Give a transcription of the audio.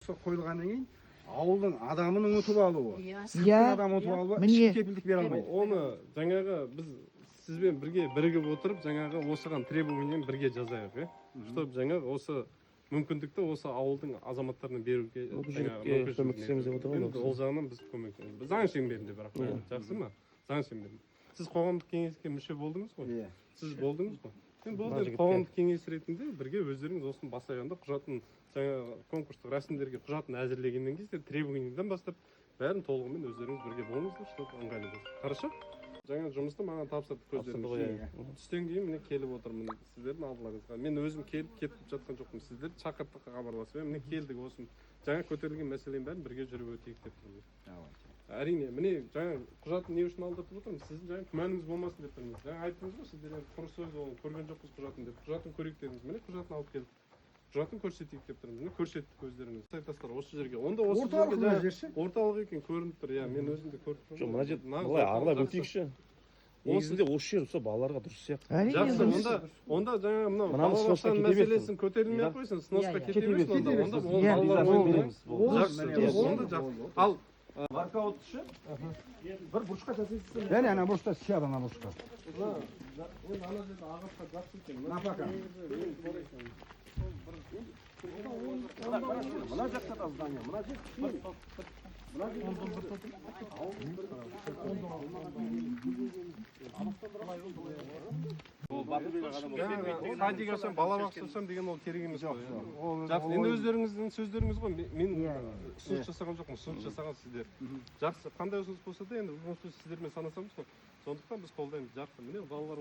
конкурсқа қойылғаннан кейін ауылдың адамының ұтып алуы, Иә. сырттың адам ұтып алуы Міне. ешкім кепілдік бере алмайды. Оны жаңағы біз сізбен бірге бірігіп отырып жаңағы осыған требованиені бірге жазайық, чтобы жаңағы осы мүмкіндікті осы ауылдың азаматтарына беруге көмектесеміз деп отыр ғой. енді ол жағынан біз көмектесеміз. Заң шеңберінде бірақ жақсы ма? Заң шеңберінде. Сіз қоғамдық кеңеске мүше болдыңыз ғой? Иә. Сіз болдыңыз ғой? Енді болды, қоғамдық кеңес ретінде бірге өздеріңіз осыны бастағанда құжатын жаңағы конкурстық рәсімдерге құжатын әзірлегеннен кейін сіздер требованиеден бастап бәрін толығымен өздеріңіз бірге болыңыздар, чтобы ыңғайлы болсын. Хорошо? Жаңа жұмысты маған тапсырды көздеріңіз. Түстен кейін міне келіп отырмын сіздердің алдыларыңызға. Мен өзім келіп кетіп жатқан жоқпын. Сіздер шақырттық хабарласып, міне келдік осы жаңа көтерілген мәселенің бәрін бірге жүріп өтейік деп тұрмыз. Әрине, міне жаңа құжатын не үшін алдыртып отырмыз? Сіздің жаңа күмәніңіз болмасын деп тұрмыз. Жаңа айттыңыз ғой, сіздер енді құр сөз ол көрген жоқпыз құжатын деп. Құжатын көрейік дедіңіз. Міне құжатын алып келдік. Құжатын көрсетейік деп тұрмыз. Міне көрсеттік өздеріңіз. Сайтастар осы жерге. Онда осы жерге орталық екен көрініп тұр. Иә, мен өзім де көріп тұрмын. Жоқ, мына жер былай арлап өтейікші. Негізінде осы жер осы балаларға дұрыс сияқты. Жақсы, онда жаңа мынау балабақшаның мәселесін көтерілмей қойсын, сносқа кете берсін. Онда жақсы. Ал воркаутшы бір бұрышқа жасайсыз. Бәрі ана бұрышта сияды, ана бұрышқа. Мына жақта да здание, мына садик ашам, балабақша ашам деген ол керек емес қой. Жақсы, енді өздеріңіздің сөздеріңіз ғой. Мен ұсыныс жасаған жоқпын, ұсыныс жасаған сіздер. Жақсы, қандай ұсыныс болса да енді ұсыныс сіздермен санасамыз ғой. Сондықтан біз қолдаймыз. Жақсы, міне балалар